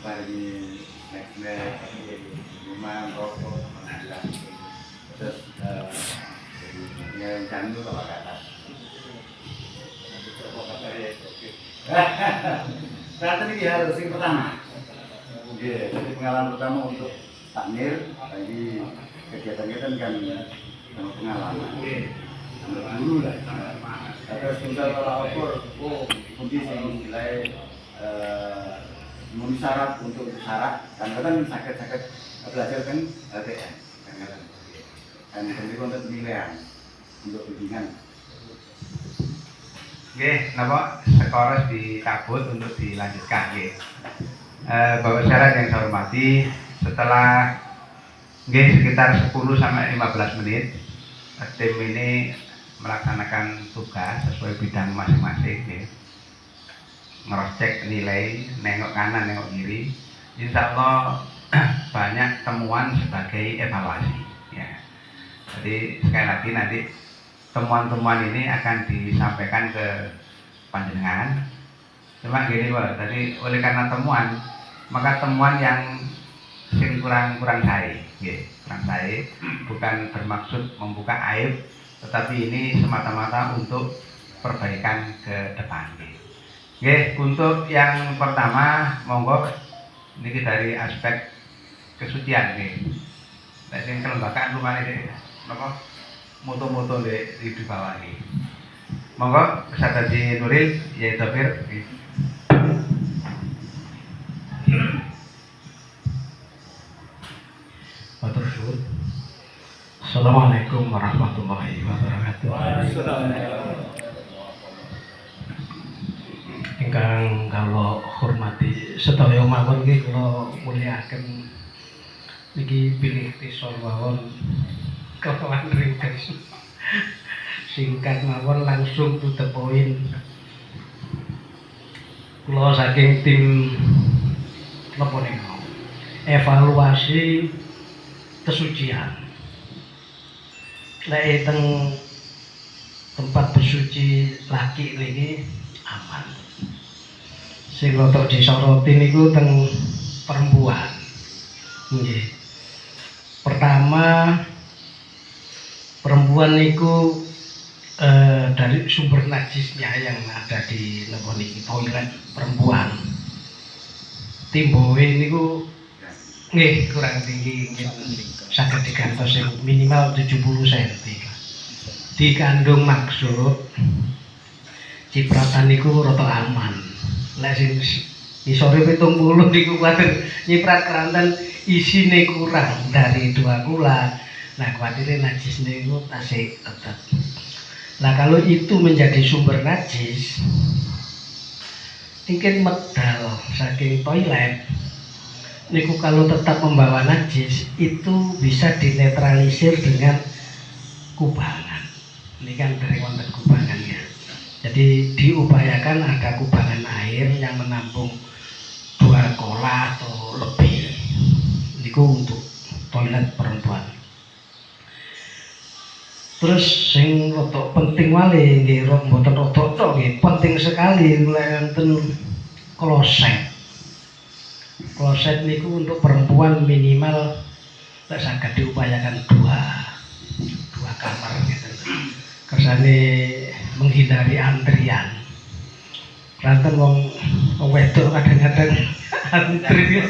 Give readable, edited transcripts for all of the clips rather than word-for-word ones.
Pagi snack rumah rokok terus yang candu kalau kata saat ini harus yang pertama jadi pengalaman pertama untuk takmir bagi kegiatan kita kan pengalaman dulu lah terus misal kalau kondisi nilai memenuhi syarat untuk syarat kan sakit belajar kan LTN dan penting untuk penilaian untuk bimbingan. Oke, napa sekolah dicabut untuk dilanjutkan nggih. Bapak syarat yang saya hormati, setelah sekitar 10 sampai 15 menit tim ini melaksanakan tugas sesuai bidang masing-masing nggih. Ngerocek nilai, nengok kanan, nengok kiri. Insya Allah banyak temuan sebagai evaluasi. Ya. Jadi sekali lagi nanti temuan-temuan ini akan disampaikan ke panjenengan. Cuma gini Pak, tadi oleh karena temuan, maka temuan yang kurang saya, kurang saya, bukan bermaksud membuka aib, tetapi ini semata-mata untuk perbaikan ke depan. Oke, untuk yang pertama, monggo ini dari aspek kesucian nih. Dari kelembagaan rumah ini, monggo moto-moto di bawah ini. Monggo peserta di Nuril, ya Tafir. Matur suwun. Assalamualaikum warahmatullahi wabarakatuh. Ingkang kalau hormati sedaya mawon nggih kula mulyakaken niki bilih tisa mawon kelawan ringkes singkat mawon langsung to the point. Kula saking tim napa niku evaluasi kesucian. Lek teng tempat bersuci laki niki aman. Sing rada disoroti niku teng perempuan. Nggih. Pertama perempuan niku dari sumber najisnya yang ada di napa niki toilet perempuan. Timboe niku nggih kurang tinggi saged digantos minimal 70 cm. Dikandung maksud cipratan niku rada aman. Lek sing isore 70 niku kuwatir nyiprat keranten isine kurang dari 2 kula. Nah, kuwatir najis niku tasih tetep. Nah, kalau itu menjadi sumber najis mungkin medal saking toilet niku kalau tetap membawa najis itu bisa dinetralisir dengan kubangan. Ini kan dari wonten kubangan ya. Jadi diupayakan ada kubangan air yang menampung 2 kola atau lebih. Niku untuk toilet perempuan. Terus sing rada penting wali nggih mboten rada tok nggih, penting sekali wonten kloset. Kloset niku untuk perempuan minimal lek saged diupayakan 2 kamar gitu. Kersane menghindari antrian. Ranten wong wedok kadang-kadang antri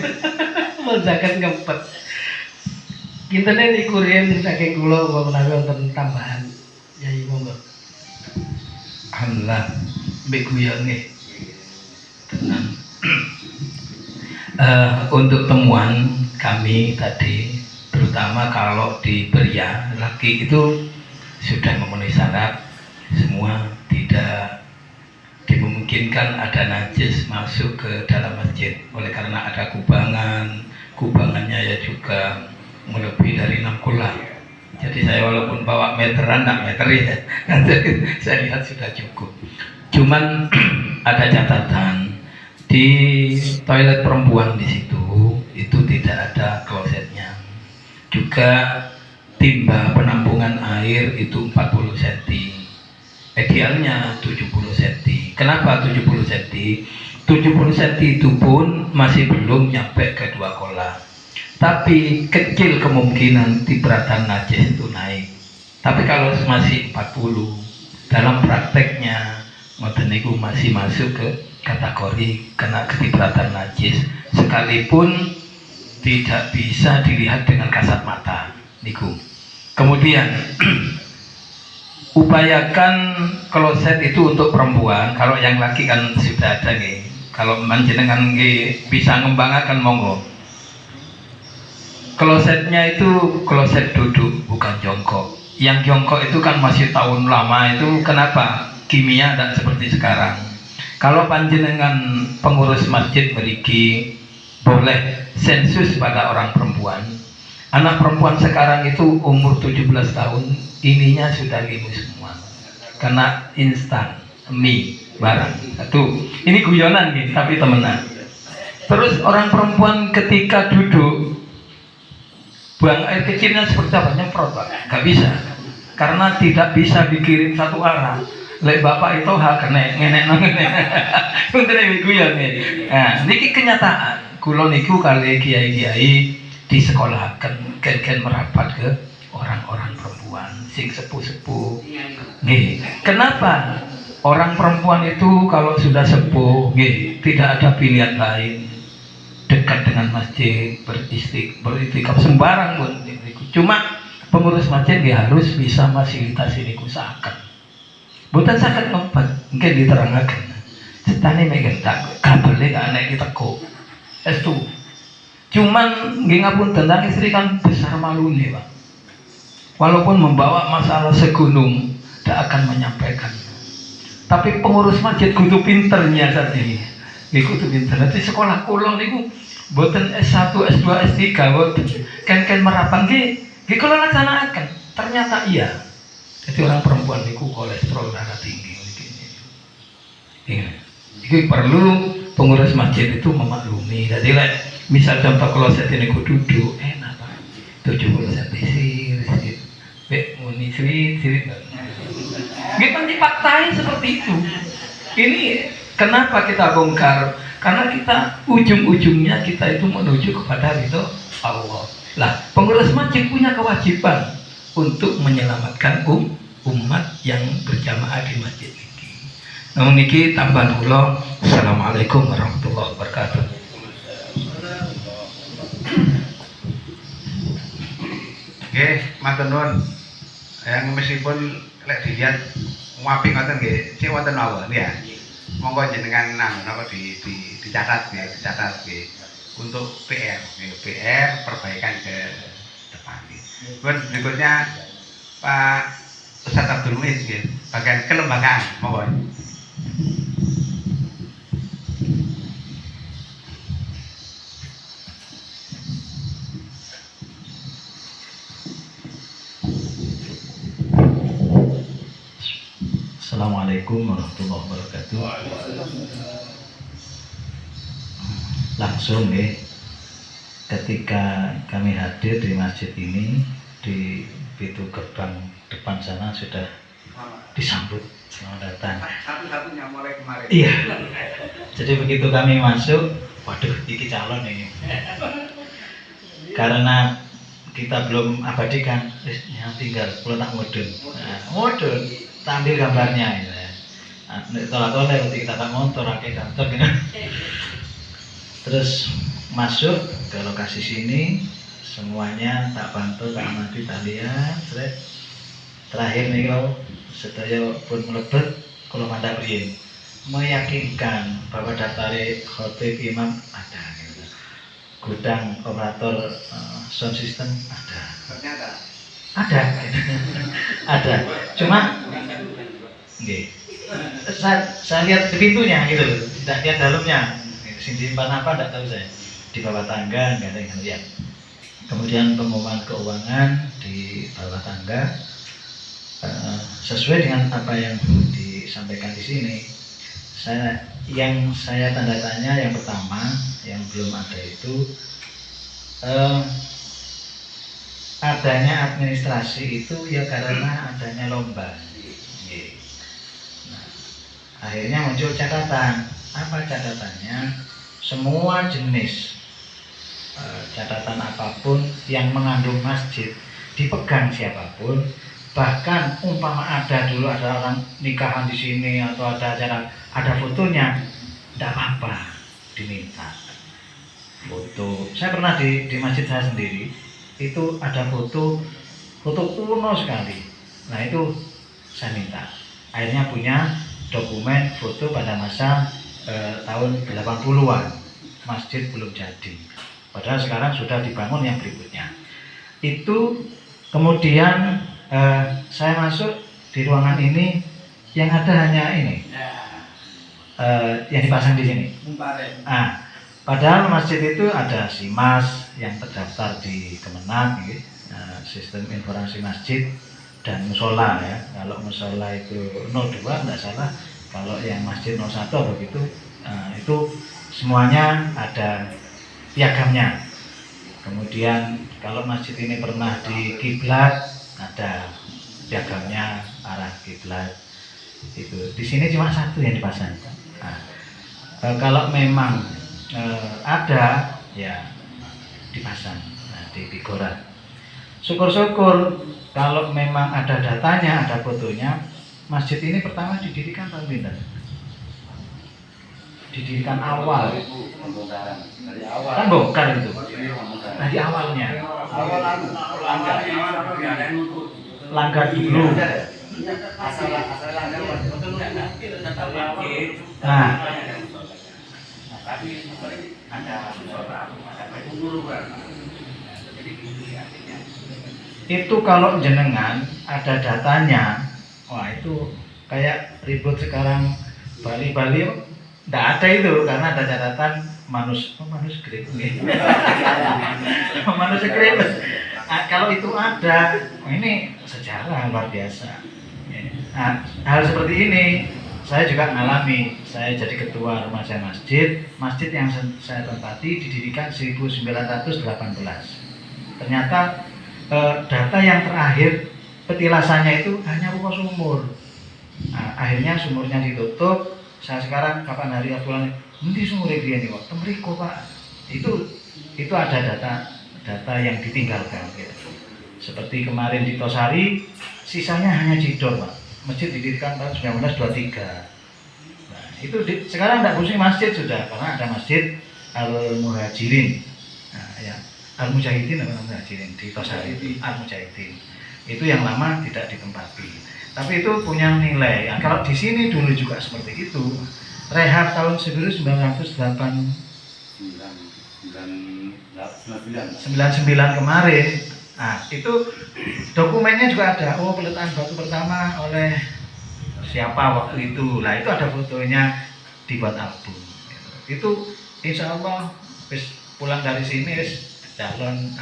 menjaga ngempet. Kintene niku riyen saking kula menawi wonten tambahan Yai monggo. Alhamdulillah mbek guyon nggih. Tenang. Untuk temuan kami tadi terutama kalau di pria laki itu sudah memenuhi syarat semua, tidak dimungkinkan ada najis masuk ke dalam masjid oleh karena ada kubangannya ya juga melebihi dari 6 kula. Jadi saya walaupun bawa meteran, enggak meter ya, saya lihat sudah cukup. Cuman ada catatan di toilet perempuan di situ itu tidak ada klosetnya. Juga timba penampungan air itu 40 cm. Idealnya 70 cm. Kenapa 70 cm? 70 cm itu pun masih belum nyampe ke 2 kolam. Tapi kecil kemungkinan tibratan najis itu naik. Tapi kalau masih 40, dalam prakteknya ngoten niku masih masuk ke kategori kena ketibratan najis, sekalipun tidak bisa dilihat dengan kasat mata niku. Kemudian upayakan kloset itu untuk perempuan, kalau yang laki kan sudah ada nih. Kalau panjenengan bisa ngembangkan monggo. Klosetnya itu kloset duduk, bukan jongkok. Yang jongkok itu kan masih tahun lama itu, kenapa? Kimia tidak seperti sekarang. Kalau panjenengan pengurus masjid beriki, boleh sensus pada orang perempuan. Anak perempuan sekarang itu umur 17 tahun, ininya sudah limu semua. Karena instan, mie, barang. Satu, ini guyonan nih, tapi temenan. Terus orang perempuan ketika duduk, buang air kecilnya seperti apa? Nyemprot, Pak. Gak bisa. Karena tidak bisa dikirim satu arah. Lek bapak itu hak kena ngenek ngenek. Untuk ini guyon nih. Nah, niki kenyataan. Kulo niku kali kiai-kiai di sekolah ken merapat ke orang-orang perempuan sing sepuh-sepuh. Nggih. Kenapa? Orang perempuan itu kalau sudah sepuh, nggih, tidak ada pilihan lain. Dekat dengan masjid, beritikaf sembarang pun. Cuma pengurus masjid dia harus bisa fasilitasi niku saken. Bukan saken ngempet, mungkin diterangkan. Setane megen tak kabelnya gak naik ditekuk. Itu. Cuman nggih ngapunten, istri kan besar malune, Pak. Walaupun membawa masalah segunung, tidak akan menyampaikan. Tapi pengurus masjid kudu pinternya saat ini. Niku kudu pinter. Nanti sekolah kula niku boten S1, S2, S3 boten. Ken merapan nggih kula laksanakan. Ternyata iya. Jadi orang perempuan niku kolesterol darah tinggi ini. Jadi perlu pengurus masjid itu memaklumi. Jadi misal contoh kloset ini ku duduk enak Pak. 70 cm sih. Bek muni sirit. Nggih dipaksain seperti itu. Ini kenapa kita bongkar? Karena kita ujung-ujungnya kita itu menuju kepada ridho Allah. Lah, pengurus masjid punya kewajiban untuk menyelamatkan umat yang berjamaah di masjid ini. Namun niki tambahan kula. Assalamualaikum warahmatullahi wabarakatuh. Oke, matur nuwun. Yang meskipun lek dilihat apik ngoten nggih, sing wonten mawon ya. Monggo jenengan napa dicatat nggih untuk PR, perbaikan ke depan. Kemudian berikutnya Pak Ustadz Abdul Muiz bagian kelembagaan, monggo. Assalamualaikum warahmatullahi wabarakatuh. Langsung ya, ketika kami hadir di masjid ini, di pintu gerbang depan sana sudah disambut selamat datang. Satu-satunya mulai kemarin. Iya. Jadi begitu kami masuk, waduh, ini calon ini. Karena kita belum abadikan, yang tinggal pulau tak mudun. Mudun, tak ambil gambarnya. Tolak-tolak nanti kita tak motor, pakai kantor gitu. Terus masuk ke lokasi sini, semuanya tak bantu, tak amati, tak lihat. Terakhir nih kalau sedaya pun melebet, kalau mandang riyen meyakinkan bahwa daftar khotib imam ada, gitu. Gudang operator sound system ada. Ternyata Ada. Ada. Cuma nggih. Saya lihat di pintunya gitu loh, tidak lihat dalamnya. Simpan apa tidak tahu saya. Di bawah tangga nggak ada yang lihat. Kemudian pengumuman keuangan di bawah tangga sesuai dengan apa yang disampaikan di sini. Yang saya tanda tanya yang pertama yang belum ada itu adanya administrasi itu ya karena adanya lomba. Nah, akhirnya muncul catatan Apa catatannya? Semua jenis catatan apapun yang mengandung masjid dipegang siapapun, bahkan umpama ada dulu ada orang nikahan di sini atau ada acara ada fotonya, tidak apa-apa diminta foto. Saya pernah di masjid saya sendiri itu ada foto kuno sekali. Nah itu saya minta. Akhirnya punya dokumen foto pada masa tahun 80-an. Masjid belum jadi. Padahal sekarang sudah dibangun yang berikutnya. Itu kemudian saya masuk di ruangan ini yang ada hanya ini yang dipasang di sini. Nah, padahal masjid itu ada SIMAS yang terdaftar di Kemenang, Sistem Informasi Masjid dan musola ya. Kalau musola itu 02 tidak salah, kalau yang masjid 01 begitu, itu semuanya ada piagamnya. Kemudian kalau masjid ini pernah di kiblat, ada piagamnya arah kiblat. Itu di sini cuma satu yang dipasang. Nah, kalau memang ada ya dipasang, di Bigora. Syukur-syukur kalau memang ada datanya, ada fotonya. Masjid ini pertama didirikan tahun pinten? Didirikan awal. Kan bongkar itu. Nah di awalnya. Langgar dulu. Nah, itu kalau jenengan ada datanya, wah itu kayak ribut sekarang Bali tidak ada itu karena ada catatan manuskrip manuskrip. Kalau itu ada, ini sejarah luar biasa. Nah, hal seperti ini saya juga mengalami. Saya jadi ketua remaja masjid yang saya tempati didirikan 1918. Ternyata data yang terakhir petilasannya itu hanya ruko sumur. Nah, akhirnya sumurnya ditutup. Saya sekarang kapan hari pulang, nanti sumurnya dia nih kok, temriko Pak. Itu ada data yang ditinggalkan. Gitu. Seperti kemarin di Tosari, sisanya hanya Cidor Pak. Masjid didirikan tahun 1923. Nah, itu sekarang tidak fungsi masjid sudah, karena ada masjid Al-Muhajirin. Nah, ya. Al-Mujahidin apa Muhajirin di Tosari itu Al-Mujahidin. Itu yang lama tidak ditempati. Tapi itu punya nilai. Nah, kalau di sini dulu juga seperti itu. Rehab tahun 1999 kemarin. Nah, itu dokumennya juga ada. Oh, peletakan batu pertama oleh siapa waktu itu. Lah, itu ada fotonya dibuat album. Itu insya Allah pulang dari sini calon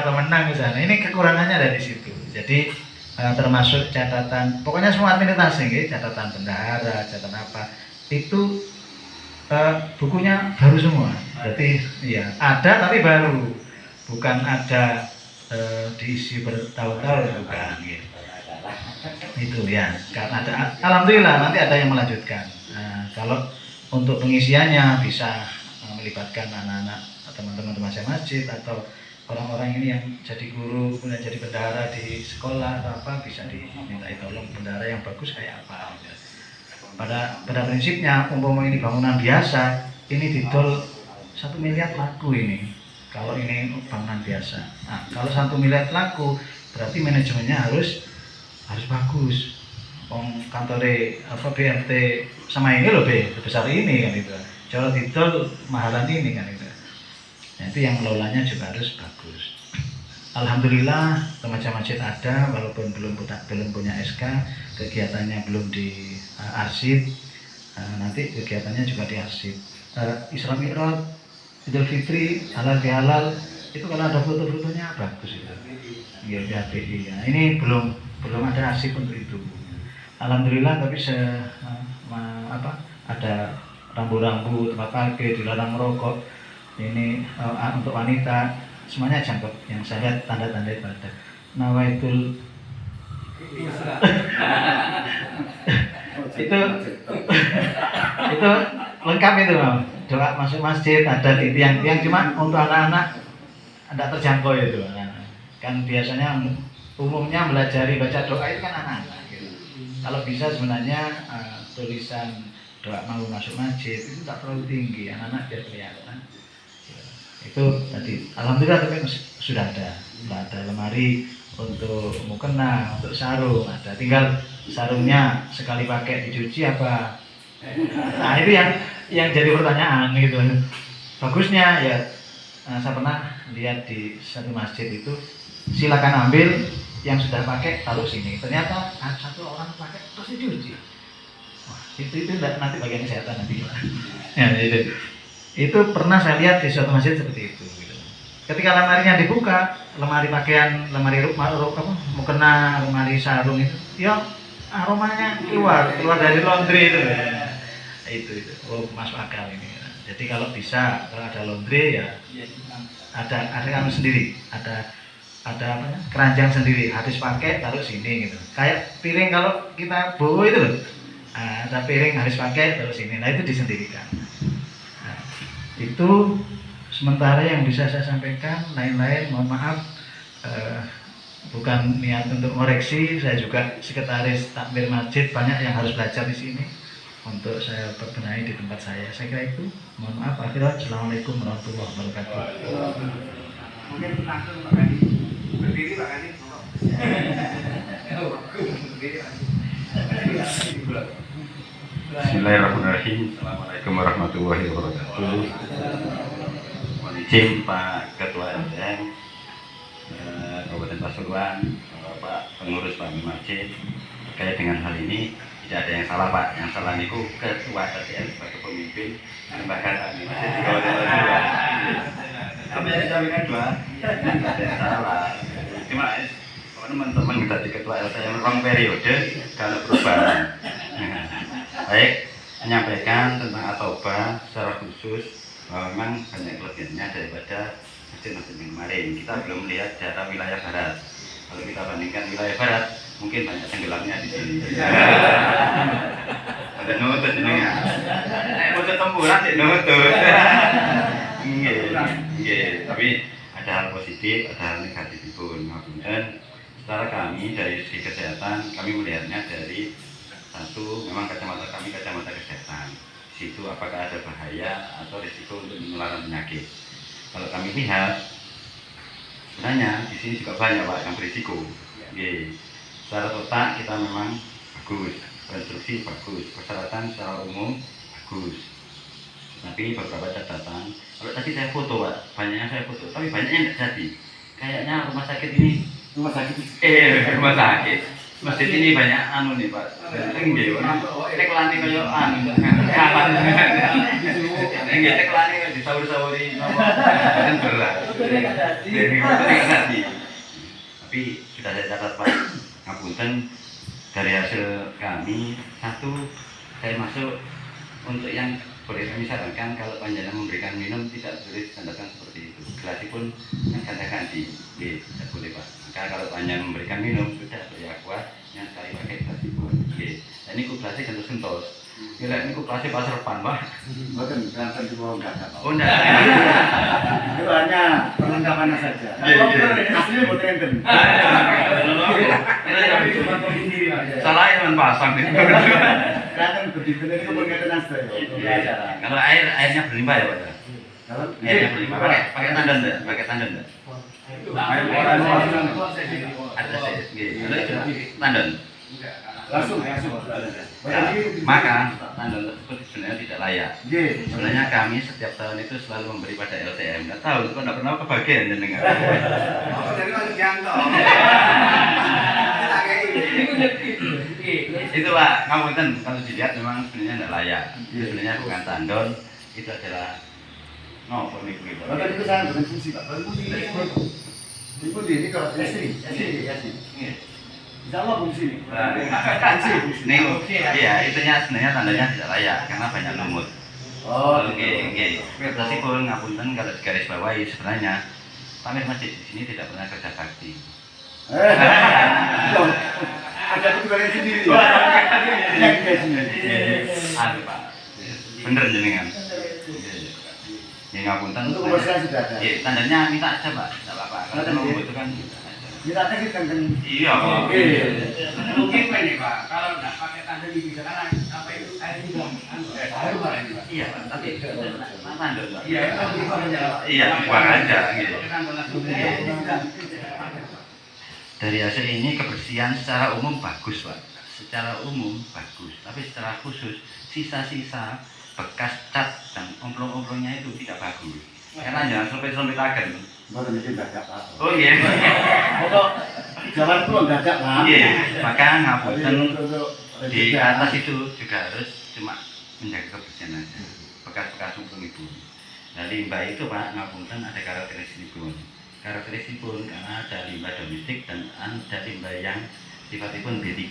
pemenang misalnya. Ini kekurangannya dari situ. Jadi termasuk catatan, pokoknya semua administrasi, catatan bendahara, catatan apa, itu bukunya baru semua. Berarti ya ada tapi baru, bukan ada diisi bertahun-tahun, bukan gitu. Itu ya, karena ada, alhamdulillah nanti ada yang melanjutkan. Kalau untuk pengisiannya bisa melibatkan anak-anak teman-teman remaja masjid atau orang-orang ini yang jadi guru, kemudian jadi bendahara di sekolah atau apa, bisa dimintai tolong bendahara yang bagus kayak apa. Pada prinsipnya, umpama ini bangunan biasa, ini didol 1 miliar laku ini. Kalau ini bangunan biasa. Nah, kalau 1 miliar laku, berarti manajemennya harus bagus. Kantornya BRT sama ini loh besar ini kan itu. Kalau didol mahalan ini kan itu. Nah, itu yang ngelolanya juga harus bagus. Alhamdulillah remaja masjid ada, walaupun belum punya SK, kegiatannya belum di arsip. Nanti kegiatannya juga di arsip. Isra Mi'raj, Idul Fitri, halal bihalal, itu kalau ada foto-fotonya bagus itu. Ya, BHPI. Nah, ini belum ada arsip untuk itu. Alhamdulillah, tapi ada rambu-rambu tempat parkir, dilarang merokok. Ini untuk wanita semuanya jangkep. Yang saya lihat tanda-tanda ibadah. Nawaitul itu lengkap itu Mam. Doa masuk masjid ada di tiang-tiang, cuma untuk anak-anak tidak terjangkau itu. Kan biasanya umumnya belajari baca doa itu kan anak-anak gitu. Kalau bisa sebenarnya tulisan doa mau masuk masjid itu tak terlalu tinggi, anak-anak biar kelihatan. Itu tadi alhamdulillah tapi sudah ada lemari untuk mukena, untuk sarung ada, tinggal sarungnya sekali pakai dicuci apa. Nah itu yang jadi pertanyaan gitu. Bagusnya ya saya pernah lihat di satu masjid itu silakan ambil yang sudah pakai taruh sini, ternyata satu orang pakai terus dicuci. Wah, itu nanti bagian kesehatan nanti ya, itu pernah saya lihat di suatu masjid seperti itu gitu. Ketika lemarinya dibuka, lemari pakaian, lemari mukena, lemari sarung itu ya aromanya keluar dari laundry itu. Itu oh masuk akal ini. Jadi kalau bisa, kalau ada laundry ya ada kami sendiri, ada apa ya, keranjang sendiri, habis pakai taruh sini gitu. Kayak piring kalau kita bawa itu loh, ada piring habis pakai taruh sini. Nah itu disendirikan. Nah, itu sementara yang bisa saya sampaikan. Lain-lain mohon maaf, bukan niat untuk koreksi. Saya juga sekretaris takmir masjid, banyak yang harus belajar di sini untuk saya perbenahi di tempat saya. Saya kira itu. Mohon maaf. Akhirnya assalamualaikum warahmatullahi wabarakatuh. Mungkin langsung Pak Kadi berdiri Pak Kadi. Bismillahirrahmanirrahim. Assalamualaikum warahmatullahi wabarakatuh. Mohon izin Pak Ketua LTM Kabupaten Pasuruan, Bapak Pengurus Pak Masjid, terkait dengan hal ini tidak ada yang salah Pak. Yang salah niku Ketua LTM sebagai pemimpin lembaga Pak Masjid di Kabupaten Pasuruan. Tapi saya jaminan dua, tidak ada yang salah. Cuma teman-teman dari Ketua LTM memang periode kalau perubahan. Baik, menyampaikan tentang Atoba secara khusus bahwa memang banyak kelebihannya daripada masjid-masjid yang kemarin. Kita belum melihat data wilayah barat. Kalau kita bandingkan wilayah barat, mungkin banyak tenggelamnya di sini. Ada nutut ini ya. Nutut tempuran sih nutut. Tapi ada hal positif, ada hal negatif pun. Dan secara kami dari segi kesehatan, kami melihatnya dari satu, memang kacamata kami kacamata kesehatan. Di situ apakah ada bahaya atau risiko untuk penularan penyakit. Kalau kami lihat, sebenarnya di sini juga banyak Pak yang berisiko. Secara total kita memang bagus, konstruksi bagus, persyaratan secara umum bagus. Tapi beberapa catatan, kalau tadi saya foto Pak, banyaknya saya foto, tapi banyaknya nggak jadi. Kayaknya rumah sakit ini, rumah sakit. Masjid ini banyak anu nih Pak. Tinggi, teklani kayak anu. Tinggi teklani disawur-sawuri, kan berat. Tapi sudah saya catat Pak, ngapunten dari hasil kami satu, saya masuk untuk yang boleh kami sarankan kalau panjenengan memberikan minum tidak boleh ditandakan seperti itu. Gelasipun ganti-ganti, tidak boleh Pak. Maka kalau panjenengan memberikan minum sudah beri aqua yang sekali pakai gelasipun. Dan ini gelasnya gantung sentos. Kira ini gelasnya pasarpan Pak. Bukan kelihatan di bawah enggak. Oh enggak. Itu hanya perlengkapannya saja. Aslinya buat renten. Salah yang pasang itu. Kelihatan betul-betul ini kepentingan saya. Kalau airnya berlimpah ya Pak. Kalau Airnya berlimpah. Pakai tandan enggak? Pakai tandan enggak? Ada tandan. langsung. Ya, maka tandan tersebut sebenarnya tidak layak. Sebenarnya kami setiap tahun itu selalu memberi pada LTM. Nggak tahu, kok nggak pernah kebagian dan dengar. Jadi masih jangkau. Itu Pak, kamu kan kalau dilihat memang sebenarnya tidak layak. Sebenarnya bukan tandon, itu adalah ngopo nih gitu. Tadi itu saya bukan fungsi Pak, fungsi ini kalau istri. Insya Allah fungsi ini. Fungsi. Iya, itunya sebenarnya tandanya tidak layak karena banyak lumut. Oh, oke. Meskipun ngapunten kalau digaris bawahi sebenarnya Tamir Masjid di sini tidak pernah kerja bakti. Ada ketuanya sendiri. Aduh Pak, bener jenengan. Ya ngapunten. Untuk kebersihan sudah ada. Iya, tandanya minta aja Pak, tidak apa-apa. Kalau membutuhkan Kita tadi kan iya Pak. Mungkin ini Pak, kalau nggak pakai tanda di bisa kan apa itu air juga air Pak ini Pak. Iya Pak, tapi tanda Pak. Iya, itu buang aja. Iya, buang aja gitu. Kan langsung Dari hasil ini kebersihan secara umum bagus Pak, secara umum bagus, tapi secara khusus sisa-sisa bekas cat dan omplong-omplongnya itu tidak bagus. Karena jangan sempit-sempitaken. baru bikin dadak Pak. Oh iya. Pokok zaman dulu dadak Pak. Iya, maka ngapunten Untuk di atas itu juga harus cuma menjaga kebersihan aja. Bekas-bekas umplong itu. Nah limbah itu Pak ngapunten ada karakteristikipun. Karakteristikipun karena ada limbah domestik dan ada limbah yang sifatipun B3.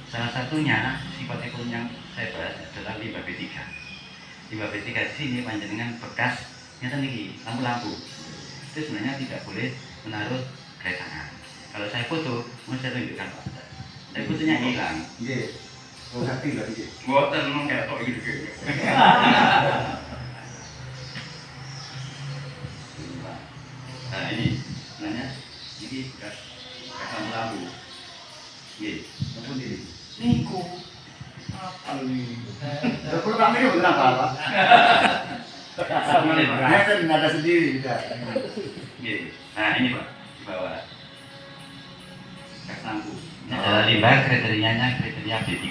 Salah satunya sifatipun yang saya bahas adalah limbah B3. Limbah B3 di sini panjenengan bekas nyata nih lampu-lampu. Itu sebenarnya tidak boleh menaruh geretangan. Kalau saya foto, mau saya tunjukkan Pak. Tapi fotonya hilang. Nggih. Oh, sakti lagi nggih. Mboten mung ketok gitu. Nah ini sebenarnya ini bekas lampu. Nggih. Apa ini? niku apa ini? Perlu kami itu benar Pak. Dia kan nada sendiri kita. Nggih. Nah ini Pak, di bawah. Bekas lampu. Ini adalah limbah kriterianya kriteria B3.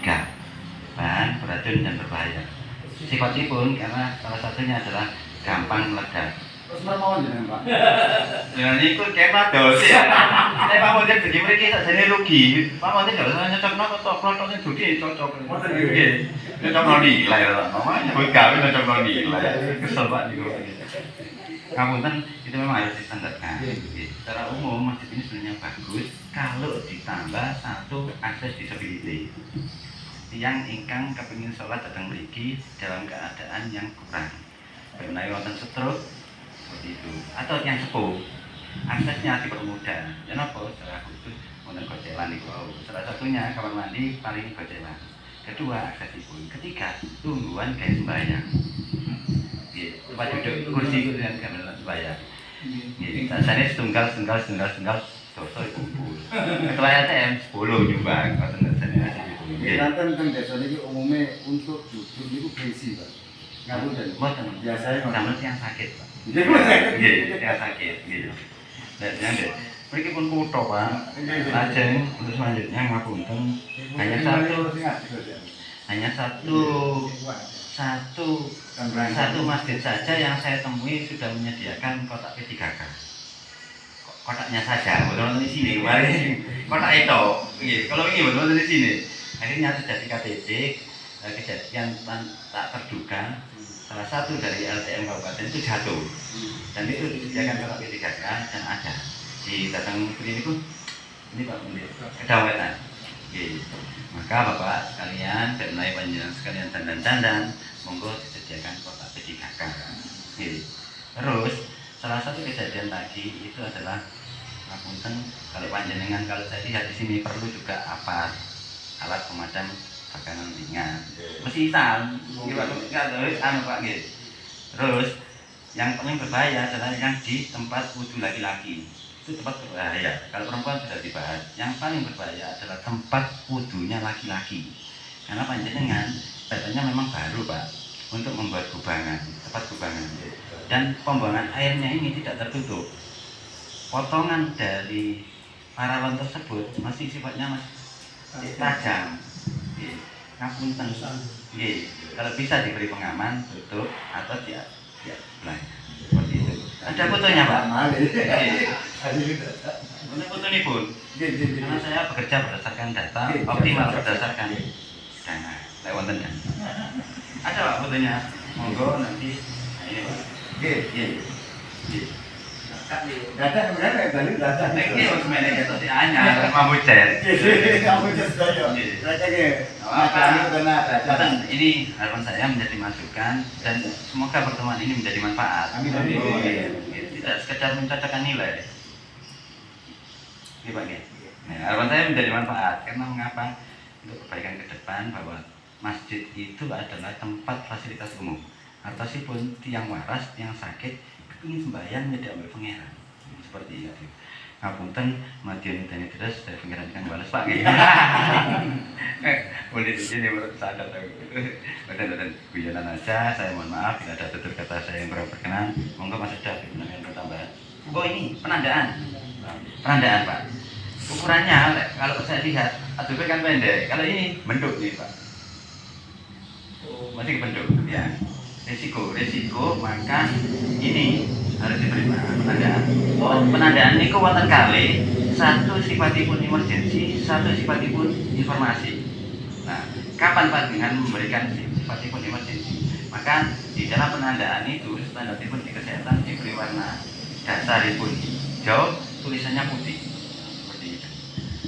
Bahan beracun dan berbahaya. Sifatipun karena salah satunya adalah gampang meledak. Terus mau jenengan Pak. Ya niku kemah dos ya. Nek Pak Montir dadi mriki sakjane rugi. Pak Montir gak usah nyocokno kok klothok sing dudi cocok. Mboten Nggih. Nyocokno nilai lho. Mamanya kowe gawe nyocokno nilai. Kesel Pak niku. Ngapunten itu memang harus distandarkan. Secara umum masjid ini sebenarnya bagus kalau ditambah satu akses disability. Yang ingkang kepingin sholat datang mriki dalam keadaan yang kurang. Menawi wonten stroke seperti itu atau yang sepuh aksesnya dipermudah. Kenapa? Secara khusus wonten gocelan niku wau. Salah satunya kamar mandi paling gocelan. Kedua aksesipun. Ketiga tungguan kayak sembahyang. Nggih, tempat duduk kursi itu dengan gamelan sembahyang. Nggih, sajane setunggal dosa kumpul. Ketua LTM 10 nyumbang ngoten sajane itu. Nggih. Nanten teng desa niki umume untuk duduk niku berisi Pak. Ngapunten. Mboten. Biasanya Sampeyan yang sakit, Pak. Nggih. Nggih, yang sakit gitu. Dan mriki pun kutho, Pak. Lajeng untuk selanjutnya ngapunten hanya satu masjid saja yang saya temui sudah menyediakan kotak P3K. Kotaknya saja, betul di sini kemarin. Kotak itu, kalau ini betul di sini. Akhirnya terjadi KTP, kejadian tak terduga. Salah satu dari LTM Kabupaten itu jatuh, dan itu disediakan kotak P3K dan ada di datang klinikku. Ini Pak Munir, kedawetan. Maka Bapak sekalian dan mulai panjenengan sekalian dandan-dandan, monggo disediakan kotak P3K. Terus salah satu kejadian tadi itu adalah ngapunten kalau panjenengan kalau saya lihat di sini perlu juga apa alat pemadam kebakaran ringan. Mesisan, Pak nggih. Terus yang paling berbahaya adalah yang di tempat wudhu laki-laki. Itu tempat berbahaya. Kalau perempuan sudah dibahas. Yang paling berbahaya adalah tempat wudhunya laki-laki. Karena panjenengan katanya memang baru Pak untuk membuat kubangan, tempat kubangan. Dan pembuangan airnya ini tidak tertutup. Potongan dari paralon tersebut masih sifatnya masih tajam. Ngapunten. Kalau bisa diberi pengaman tutup atau dia belanja. Seperti itu. Ada fotonya Pak. Ini foto ini pun. Karena saya bekerja berdasarkan data, optimal berdasarkan dana. Lewatan dana. Ada Pak fotonya. Monggo nanti. Nah, ini Pak. Data sebenarnya balik data. Ini harus manajer si anyar, mampu cer. Kamu just saya. Data ge. Ini harapan saya menjadi masukan dan semoga pertemuan ini menjadi manfaat. Amin. Tidak sekedar mencocokkan nilai. Ini Pak. Nah, harapan saya menjadi manfaat karena mengapa untuk kebaikan ke depan bahwa masjid itu adalah tempat fasilitas umum. Artosipun tiang waras, tiang sakit, ingin sembahyang tidak ambil pangeran seperti itu. Ngapunten Madiun ini terus dari pangeran kan balas Pak. Boleh di sini menurut sadar betul guyonan aja. Saya mohon maaf bila ada tutur kata saya yang kurang berkenan. Monggo Mas Eda yang bertambah. Oh ini penandaan Pak. Ukurannya kalau saya lihat ADP kan pendek, kalau ini menduk nih Pak. Masih menduk ya. Resiko maka ini harus diberi penandaan. Oh, penandaan ini kekuatan kali satu sifatipun emergensi, satu sifatipun informasi. Nah, kapan panjenengan memberikan sifatipun emergensi? Maka di dalam penandaan itu standaripun di kesehatan diberi warna dasaripun hijau, tulisannya putih.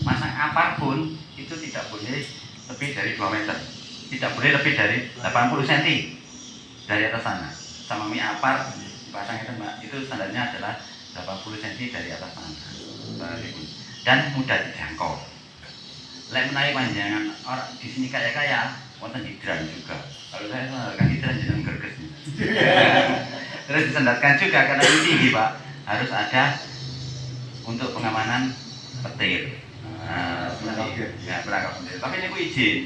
Masang apapun itu tidak boleh lebih dari 2 meter, tidak boleh lebih dari 80 cm dari atas sana. Sama mie apar pasang itu Mbak, itu standarnya adalah 80 cm dari atas sana dan mudah dijangkau. Lek menawi panjangan orang di sini kaya wonten hidran juga. Kalau saya sandarkan hidran jangan gerges. Terus disandarkan juga karena ini tinggi Pak, harus ada untuk pengamanan petir. Ya berangkat sendiri. Tapi ini ku izin.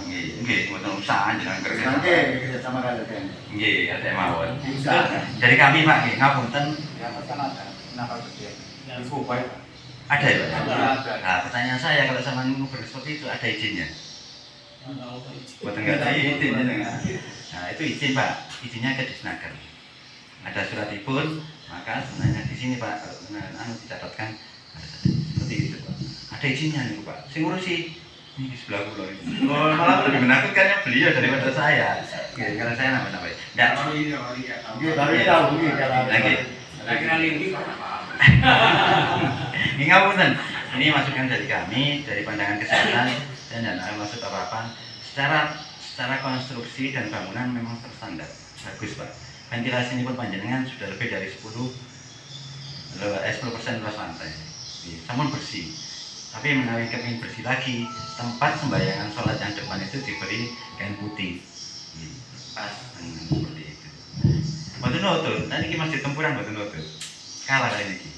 Nggih, mboten usah jangan kerja. Nggih, sama kalian. Nggih, ada mawon. Bisa. Dari kami Pak, nggih ngapunten. Ya, pesan ada. Kenapa gede? Itu baik. Ada ya Pak? Ada. Nah, pertanyaan saya kalau sama ngobrol seperti itu ada izinnya? Mboten enggak ada izin ya. Nah, itu izin Pak. Izinnya ke Disnaker. Ada suratipun, maka sebenarnya di sini Pak kalau dicatatkan seperti itu Pak. Ada izinnya nih Pak. Sing ngurusi ini di sebelah pulau ini. Oh, malah lebih menakutkannya beliau daripada saya. Oke, kalau saya nambah-nambah. Enggak. Nggih, tapi tahu nggih kalau Lagi. Ini ngapunten. Ini masukan dari kami, dari pandangan kesehatan dan tidak maksud apa-apa. Secara konstruksi dan bangunan memang terstandar. Bagus Pak. Ventilasi ini pun panjenengan sudah lebih dari 10% luas lantai. Namun bersih. Tapi menawi kepingin bersih lagi, tempat sembayangan sholat yang depan itu diberi kain putih. Pas seperti itu. Mboten nutut, nanti ki masjid tempuran mboten nutut. Kalah kali ini.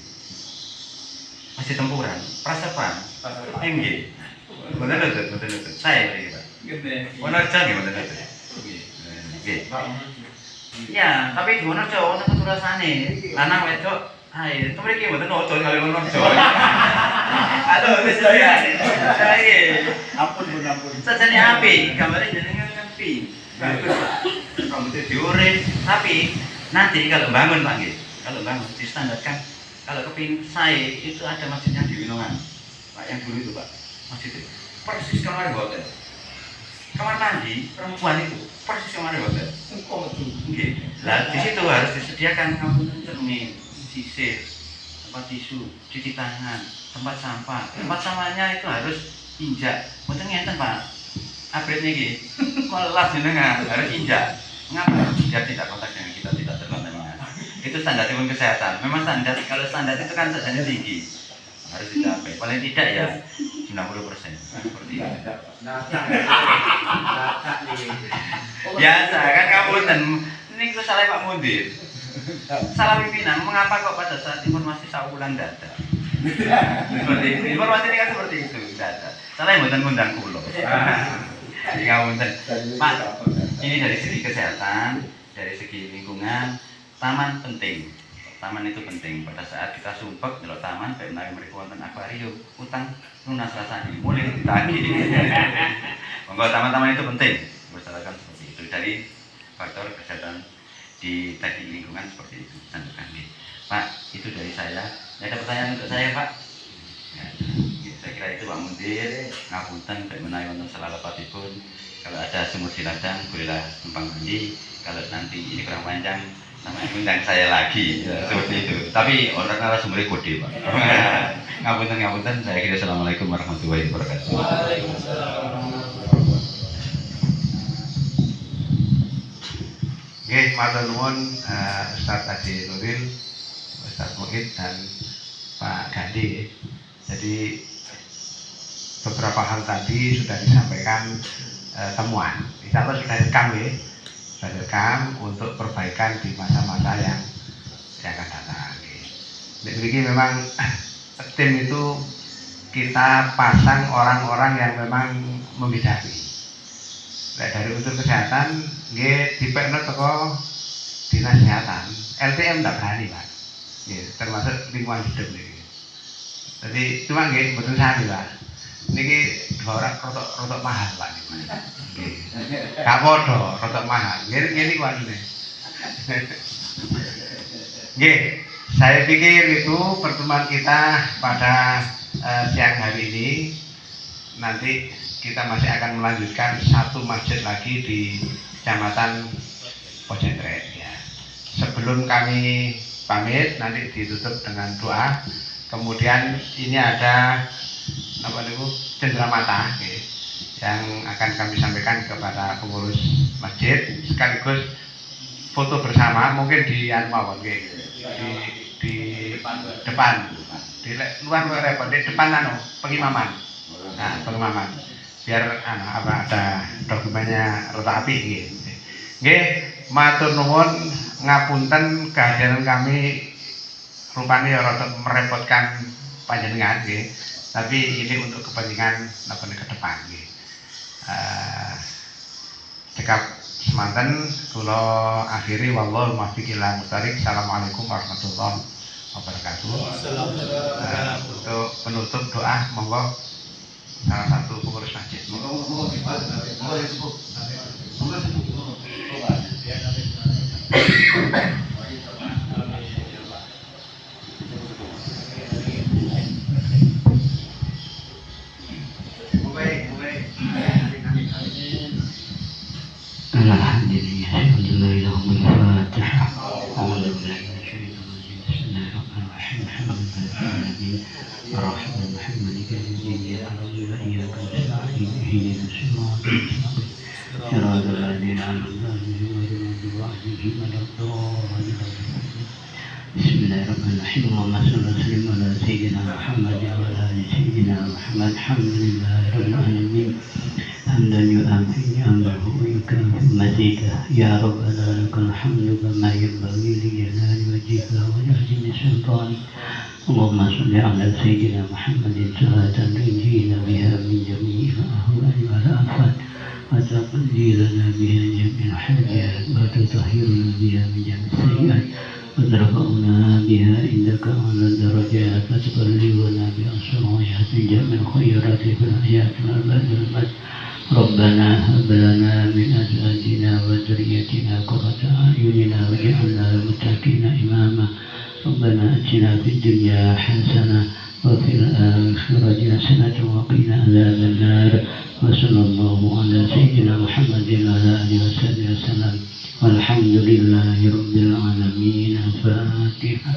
Masjid tempuran, prasepan. Nggih. Mboten nutut. Saya beri Pak. Wonorejo nggih mboten nutut. Nggih. Ya, tapi di Wonorejo wonten keturasane. Lanang wedok ayo, itu mereka mboten nutut kali Wonorejo. Aduh, wis ya. ampun. Sajane apik, gambare jenengan kan pi. Bagus Pak. Rambutnya diurin, tapi nanti kalau bangun Pak nggih, kalau bangun distandarkan kalau kepingin saya itu ada masjidnya di Winongan. Pak yang dulu itu Pak, masjid itu persis kamar hotel. Kamar mandi perempuan itu persis kamar hotel. Nggih. Lah di situ harus disediakan ngapunten cermin, sisir, tempat tisu, cuci tangan, tempat sampah. Tempat sampahnya itu harus injak. Mboten ngenten Pak. Upgrade niki. Kelas jenengan harus injak. Mengapa? Biar tidak kontak dengan kita, tidak terkontaminasi. Itu standar ilmu kesehatan. Memang standar, kalau standar itu kan saja tinggi. Harus dicapai. Paling tidak ya 90%. Seperti itu. Biasa kan kamu ini itu salah Pak Mundir. Salah pimpinan, mengapa kok pada saat informasi saulan data? Seperti itu. Informasi ini kan seperti itu, data. Salah yang buatan ngundang kulo. Jadi ngapunten. Pak, ini dari segi kesehatan, dari segi lingkungan, taman penting. Taman itu penting. Pada saat kita sumpek delok taman, kayak menawi mriku wonten akuarium, utang lunas rasane, mulai ditagih. Monggo taman-taman itu penting. Bersyaratkan seperti itu. Dari faktor kesehatan di tadi lingkungan seperti itu. Tentukan Pak, itu dari saya. Ada pertanyaan untuk saya Pak? Ya, saya kira itu Pak Mundir. Ngapunten baik menawi wonten salah lepatipun. Kalau ada sumur di ladang, bolehlah numpang mandi. Kalau nanti ini kurang panjang, sama undang saya lagi seperti itu. Tapi orang narasumbernya gede Pak. Ngapunten. Saya kira assalamualaikum warahmatullahi wabarakatuh. Nggih, matur nuwun Ustaz Haji Nuril, Ustaz Muhid dan Pak Gandhi. Jadi beberapa hal tadi sudah disampaikan temuan. Insya Allah sudah direkam ya, sudah direkam untuk perbaikan di masa-masa yang akan datang. Jadi memang tim itu kita pasang orang-orang yang memang membidangi. Dari unsur kesehatan, dipekno teko dinas kesehatan, LTM tidak berani Pak, termasuk lingkungan hidup nih. Jadi cuma betul sami Pak. Niki orang rotok mahal Pak. Gak podo rotok mahal. Gini kuwi. Saya pikir itu pertemuan kita pada siang hari ini. Nanti kita masih akan melanjutkan satu masjid lagi di Kecamatan Pojentret ya. Sebelum kami pamit nanti ditutup dengan doa. Kemudian ini ada cenderamata yang akan kami sampaikan kepada pengurus masjid, sekaligus foto bersama mungkin di di depan, di luar repot, di depan pengimaman. Nah, pengimaman biar ada dokumennya rota api gitu. Matur nuwun ngapunten kehadiran kami rupanya rada merepotkan panjenengan nggih. Tapi ini untuk kepentingan ke depan nggih. Cekap semanten kula akhiri wallahu muwaffiq ila muthariq. Assalamualaikum warahmatullahi wabarakatuh. Untuk penutup doa monggo salah satu pengurus masjid. Bismillahirrahmanirrahim. Allahumma shalli wa sallim ala sayyidina Muhammad wa ala ali sayyidina Muhammad. Alhamdulillahirabbil alamin. Hamdan yu'afi ni'amahu wa yukafi mazidah. Ya Rabbana lakal hamdu kama yanbaghi li jalali wajhika wa li sultani. Allahumma shalli ala sayyidina Muhammadin salatan tunjina biha min jami'il ahwali wal afat wa taqdi lana biha jami'al hajat wa tutahhiruna biha min jami'is sayyi'at وترفعنا بها عندك على الدرجات وتبلغنا بأسرارها جميع الخيرات في الحياة وبعد الموت. ربنا هب لنا من أزواجنا وذريتنا قرة أعين واجعلنا للمتقين إماما. ربنا آتنا في الدنيا حسنة وفي الآخرة حسنة وقنا عذاب النار. وصلى الله على سيدنا محمد وعلى آله وصحبه وسلم. والحمد لله رب العالمين. الفاتحة.